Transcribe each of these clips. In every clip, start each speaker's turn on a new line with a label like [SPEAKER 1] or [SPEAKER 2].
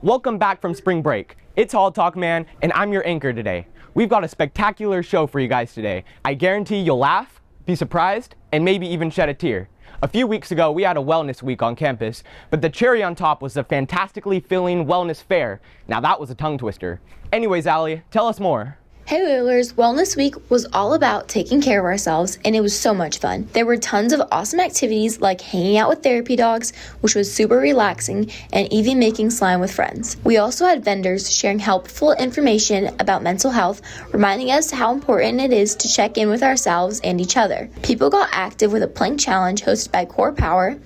[SPEAKER 1] Welcome back from spring break. It's Hall Talk Man, and I'm your anchor today. We've got a spectacular show for you guys today. I guarantee you'll laugh, be surprised, and maybe even shed a tear. A few weeks ago, we had a wellness week on campus, but the cherry on top was the fantastically filling wellness fair. Now that was a tongue twister. Anyways, Allie, tell us more.
[SPEAKER 2] Hey Whalers, Wellness Week was all about taking care of ourselves, and it was so much fun. There were tons of awesome activities like hanging out with therapy dogs, which was super relaxing, and even making slime with friends. We also had vendors sharing helpful information about mental health, reminding us how important it is to check in with ourselves and each other. People got active with a plank challenge hosted by Core Power,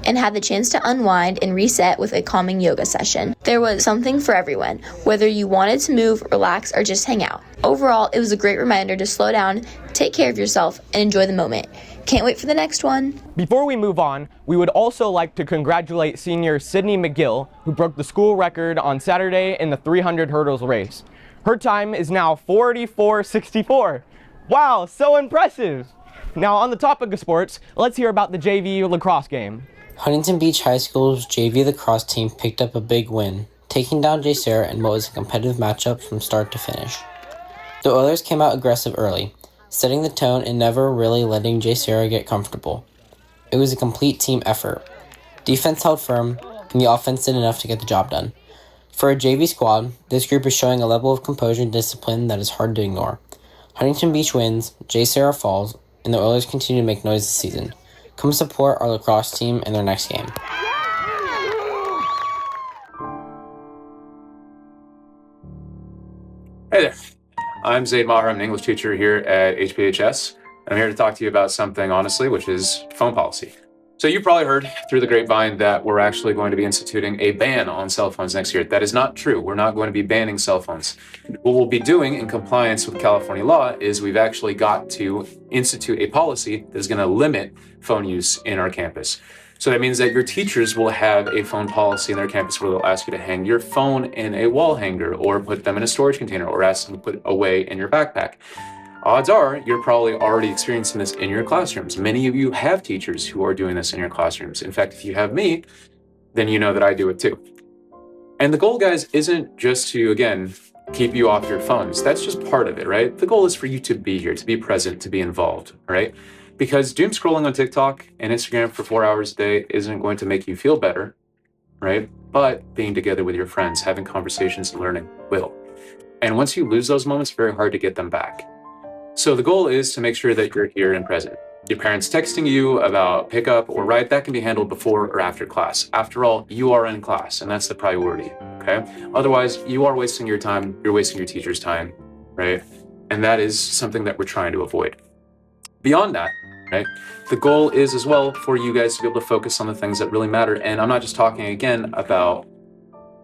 [SPEAKER 2] and had the chance to unwind and reset with a calming yoga session. There was something for everyone, whether you wanted to move, relax, or just hang out. Overall, it was a great reminder to slow down, take care of yourself, and enjoy the moment. Can't wait for the next one.
[SPEAKER 1] Before we move on, we would also like to congratulate senior Sydney McGill, who broke the school record on Saturday in the 300 hurdles race. Her time is now 44:64. Wow, so impressive! Now, on the topic of sports, let's hear about the JV lacrosse game.
[SPEAKER 3] Huntington Beach High School's JV lacrosse team picked up a big win, taking down JSerra in what was a competitive matchup from start to finish. The Oilers came out aggressive early, setting the tone and never really letting JSerra get comfortable. It was a complete team effort. Defense held firm, and the offense did enough to get the job done. For a JV squad, this group is showing a level of composure and discipline that is hard to ignore. Huntington Beach wins, JSerra falls, and the Oilers continue to make noise this season. Come support our lacrosse team in their next game.
[SPEAKER 4] Hey there, I'm Zaid Maher. I'm an English teacher here at HPHS. I'm here to talk to you about something, honestly, which is phone policy. So you've probably heard through the grapevine that we're actually going to be instituting a ban on cell phones next year. That is not true. We're not going to be banning cell phones. What we'll be doing in compliance with California law is we've actually got to institute a policy that is going to limit phone use in our campus. So that means that your teachers will have a phone policy in their campus where they'll ask you to hang your phone in a wall hanger or put them in a storage container or ask them to put it away in your backpack. Odds are you're probably already experiencing this in your classrooms. Many of you have teachers who are doing this in your classrooms. In fact, if you have me, then you know that I do it too. And the goal, guys, isn't just to, again, keep you off your phones. That's just part of it, right? The goal is for you to be here, to be present, to be involved, right? Because doom scrolling on TikTok and Instagram for 4 hours a day isn't going to make you feel better, right? But being together with your friends, having conversations and learning will. And once you lose those moments, it's very hard to get them back. So the goal is to make sure that you're here and present. Your parents texting you about pickup or ride, that can be handled before or after class. After all, you are in class, and that's the priority, okay? Otherwise, you are wasting your time, you're wasting your teacher's time, right? And that is something that we're trying to avoid. Beyond that, right, the goal is as well for you guys to be able to focus on the things that really matter. And I'm not just talking, again, about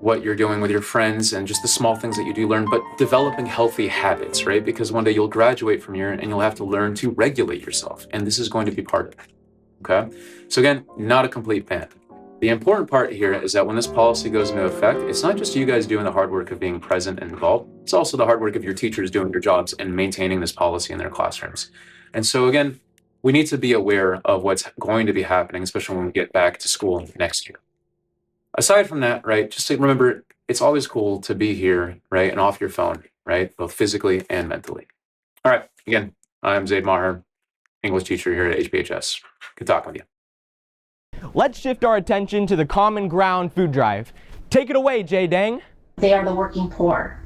[SPEAKER 4] what you're doing with your friends and just the small things that you do learn, but developing healthy habits, right? Because one day you'll graduate from here and you'll have to learn to regulate yourself. And this is going to be part of it, okay? So again, not a complete ban. The important part here is that when this policy goes into effect, it's not just you guys doing the hard work of being present and involved, it's also the hard work of your teachers doing their jobs and maintaining this policy in their classrooms. And so again, we need to be aware of what's going to be happening, especially when we get back to school next year. Aside from that, right, just to remember, it's always cool to be here, right, and off your phone, right, both physically and mentally. All right, again, I'm Zaid Maher, English teacher here at HPHS. Good talking with you.
[SPEAKER 1] Let's shift our attention to the Common Ground food drive. Take it away, Jay Dang.
[SPEAKER 5] They are the working poor.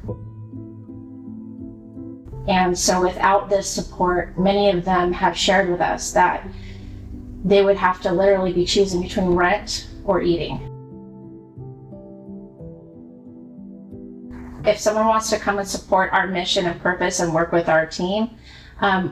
[SPEAKER 5] And so without this support, many of them have shared with us that they would have to literally be choosing between rent or eating. If someone wants to come and support our mission and purpose and work with our team,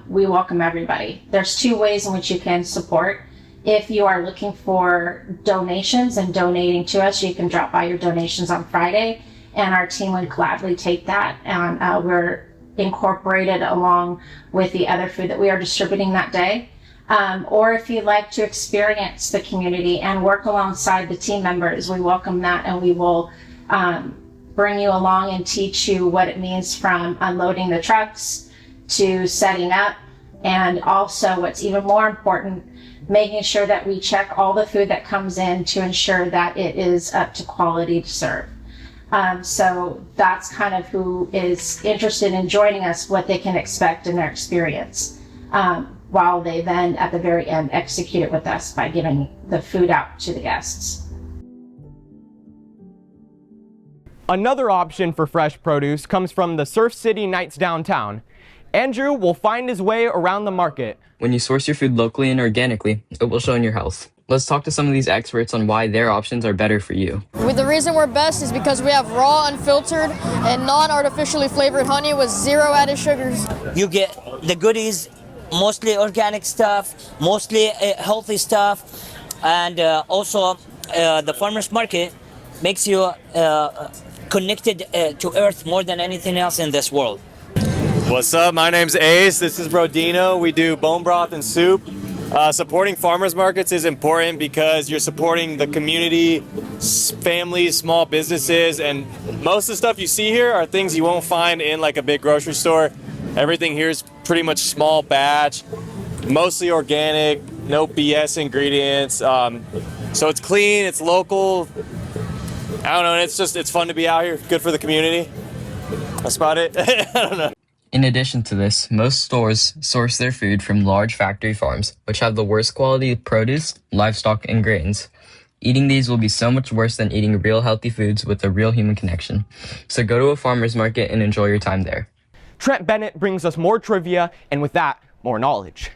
[SPEAKER 5] we welcome everybody. There's two ways in which you can support. If you are looking for donations and donating to us, you can drop by your donations on Friday, and our team would gladly take that. And we're incorporated along with the other food that we are distributing that day. Or if you'd like to experience the community and work alongside the team members, we welcome that, and we will bring you along and teach you what it means from unloading the trucks to setting up, and also what's even more important, making sure that we check all the food that comes in to ensure that it is up to quality to serve. So that's kind of who is interested in joining us, what they can expect in their experience, while they then at the very end execute it with us by giving the food out to the guests.
[SPEAKER 1] Another option for fresh produce comes from the Surf City Nights downtown. Andrew will find his way around the market.
[SPEAKER 6] When you source your food locally and organically, it will show in your health. Let's talk to some of these experts on why their options are better for you.
[SPEAKER 7] The reason we're best is because we have raw, unfiltered, and non-artificially flavored honey with 0 added sugars.
[SPEAKER 8] You get the goodies, mostly organic stuff, mostly healthy stuff, and also the farmers market makes you connected to earth more than anything else in this world.
[SPEAKER 9] What's up? My name's Ace. This is Brodino. We do bone broth and soup. Supporting farmers markets is important because you're supporting the community, families, small businesses, and most of the stuff you see here are things you won't find in like a big grocery store. Everything here is pretty much small batch, mostly organic, no BS ingredients. So it's clean, it's local. I don't know, it's fun to be out here, good for the community. That's about it. I don't know.
[SPEAKER 6] In addition to this, most stores source their food from large factory farms, which have the worst quality produce, livestock, and grains. Eating these will be so much worse than eating real healthy foods with a real human connection. So go to a farmer's market and enjoy your time there.
[SPEAKER 1] Trent Bennett brings us more trivia, and with that, more knowledge.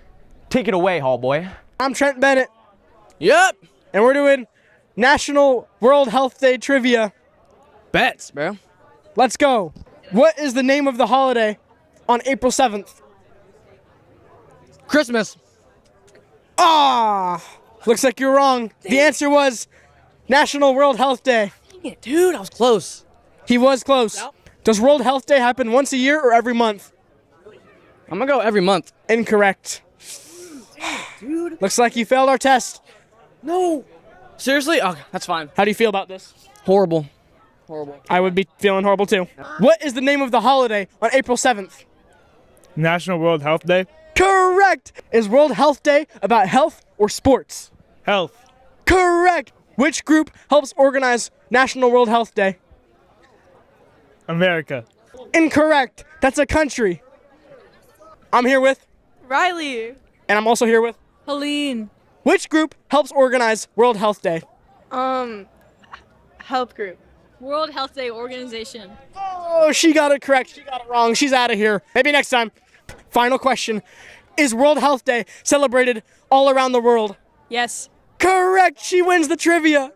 [SPEAKER 1] Take it away, Hallboy.
[SPEAKER 10] I'm Trent Bennett. Yup. And we're doing National World Health Day trivia.
[SPEAKER 11] Bets, bro.
[SPEAKER 10] Let's go. What is the name of the holiday on April 7th?
[SPEAKER 11] Christmas.
[SPEAKER 10] Looks like you're wrong. The answer was National World Health Day.
[SPEAKER 11] Dang it, dude, I was close.
[SPEAKER 10] He was close.
[SPEAKER 11] Yep.
[SPEAKER 10] Does World Health Day happen once a year or every month?
[SPEAKER 11] I'm gonna go every month.
[SPEAKER 10] Incorrect.
[SPEAKER 11] Dude.
[SPEAKER 10] Looks like you failed our test.
[SPEAKER 11] No. Seriously? Okay, that's fine.
[SPEAKER 10] How do you feel about this?
[SPEAKER 11] Horrible. Horrible.
[SPEAKER 10] I would be feeling horrible too. What is the name of the holiday on April 7th?
[SPEAKER 12] National World Health Day.
[SPEAKER 10] Correct! Is World Health Day about health or sports?
[SPEAKER 12] Health.
[SPEAKER 10] Correct! Which group helps organize National World Health Day?
[SPEAKER 12] America.
[SPEAKER 10] Incorrect! That's a country. I'm here with
[SPEAKER 13] Riley.
[SPEAKER 10] And I'm also here with
[SPEAKER 13] Helene.
[SPEAKER 10] Which group helps organize World Health Day?
[SPEAKER 13] Health group. World Health Day Organization.
[SPEAKER 10] Oh, she got it correct. She got it wrong. She's out of here. Maybe next time. Final question. Is World Health Day celebrated all around the world?
[SPEAKER 13] Yes.
[SPEAKER 10] Correct. She wins the trivia.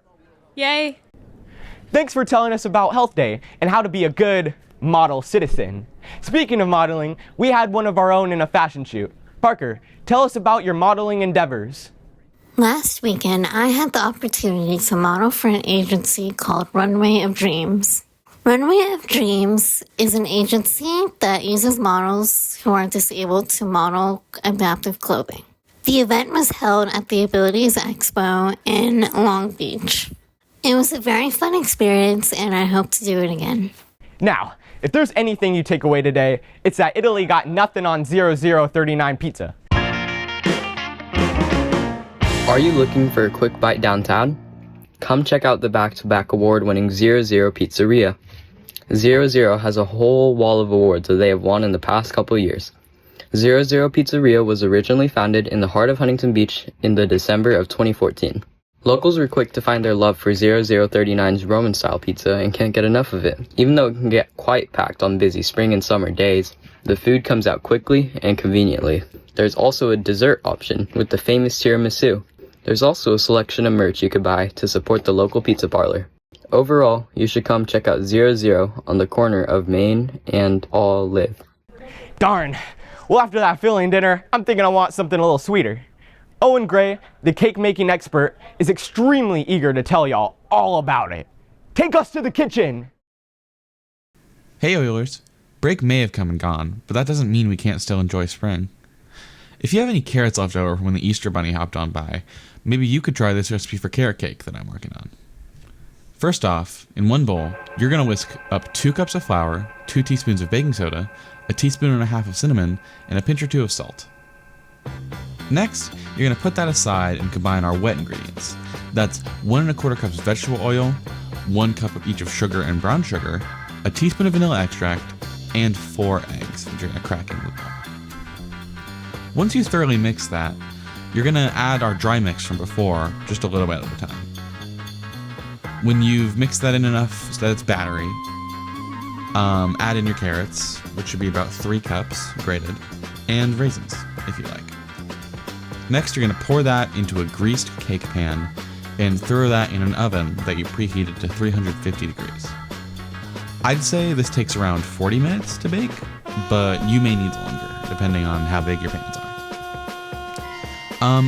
[SPEAKER 13] Yay.
[SPEAKER 1] Thanks for telling us about Health Day and how to be a good model citizen. Speaking of modeling, we had one of our own in a fashion shoot. Parker, tell us about your modeling endeavors.
[SPEAKER 14] Last weekend, I had the opportunity to model for an agency called Runway of Dreams. Runway of Dreams is an agency that uses models who are disabled to model adaptive clothing. The event was held at the Abilities Expo in Long Beach. It was a very fun experience, and I hope to do it again.
[SPEAKER 1] Now, if there's anything you take away today, it's that Italy got nothing on 0039 pizza.
[SPEAKER 6] Are you looking for a quick bite downtown? Come check out the back-to-back award-winning 00 Pizzeria. 00 has a whole wall of awards that they have won in the past couple years. 00 Pizzeria was originally founded in the heart of Huntington Beach in the December of 2014. Locals were quick to find their love for 0039's Roman-style pizza and can't get enough of it. Even though it can get quite packed on busy spring and summer days, the food comes out quickly and conveniently. There's also a dessert option with the famous tiramisu. There's also a selection of merch you could buy to support the local pizza parlor. Overall, you should come check out 00 on the corner of Main and Olive.
[SPEAKER 1] Darn. Well, after that filling dinner, I'm thinking I want something a little sweeter. Owen Gray, the cake-making expert, is extremely eager to tell y'all all about it. Take us to the kitchen!
[SPEAKER 15] Hey Oilers! Break may have come and gone, but that doesn't mean we can't still enjoy spring. If you have any carrots left over from when the Easter Bunny hopped on by, maybe you could try this recipe for carrot cake that I'm working on. First off, in one bowl, you're going to whisk up 2 cups of flour, 2 teaspoons of baking soda, a teaspoon and a half of cinnamon, and a pinch or 2 of salt. Next, you're going to put that aside and combine our wet ingredients. That's 1 1/4 cups vegetable oil, 1 cup of each of sugar and brown sugar, a teaspoon of vanilla extract, and 4 eggs, which you're going to crack into the bowl. Once you thoroughly mix that, you're going to add our dry mix from before, just a little bit at a time. When you've mixed that in enough so that it's battery, add in your carrots, which should be about 3 cups grated, and raisins, if you like. Next, you're going to pour that into a greased cake pan and throw that in an oven that you preheated to 350 degrees. I'd say this takes around 40 minutes to bake, but you may need longer, depending on how big your pans are.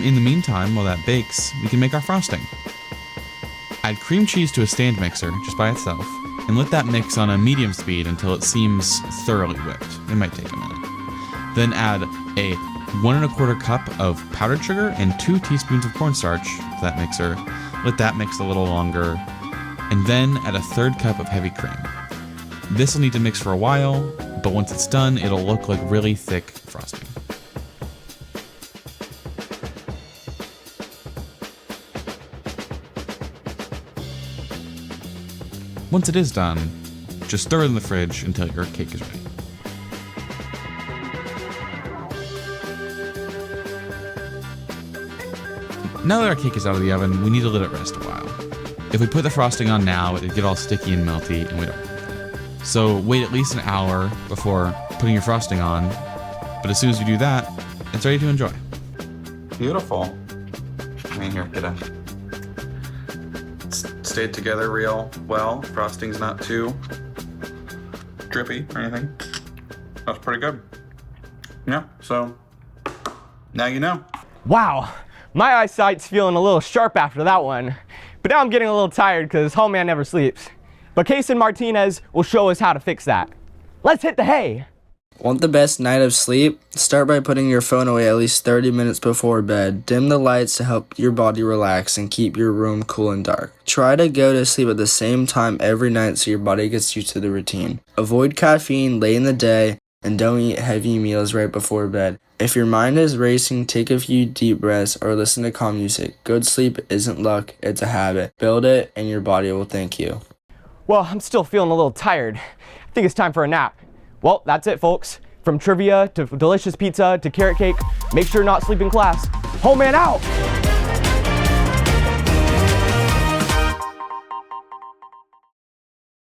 [SPEAKER 15] In the meantime, while that bakes, we can make our frosting. Add cream cheese to a stand mixer, just by itself, and let that mix on a medium speed until it seems thoroughly whipped. It might take a minute. Then add a 1 1/4 cup of powdered sugar and 2 teaspoons of cornstarch to that mixer. Let that mix a little longer, and then add a 1/3 cup of heavy cream. This will need to mix for a while, but once it's done, it'll look like really thick frosting. Once it is done, just throw it in the fridge until your cake is ready. Now that our cake is out of the oven, we need to let it rest a while. If we put the frosting on now, it'd get all sticky and melty, and we don't want that. So wait at least an hour before putting your frosting on, but as soon as you do that, it's ready to enjoy.
[SPEAKER 16] Beautiful. I mean, here, get a... Stayed together real well. Frosting's not too drippy or anything. That's pretty good. Yeah, so now you know.
[SPEAKER 1] Wow, my eyesight's feeling a little sharp after that one. But now I'm getting a little tired because homie never sleeps. But Case and Martinez will show us how to fix that. Let's hit the hay.
[SPEAKER 17] Want the best night of sleep? Start by putting your phone away at least 30 minutes before bed. Dim the lights to help your body relax and keep your room cool and dark. Try to go to sleep at the same time every night so your body gets used to the routine. Avoid caffeine late in the day and don't eat heavy meals right before bed. If your mind is racing, take a few deep breaths or listen to calm music. Good sleep isn't luck, it's a habit. Build it and your body will thank you.
[SPEAKER 1] Well, I'm still feeling a little tired. I think it's time for a nap. Well, that's it, folks. From trivia to delicious pizza to carrot cake, make sure not sleep in class. Homie out!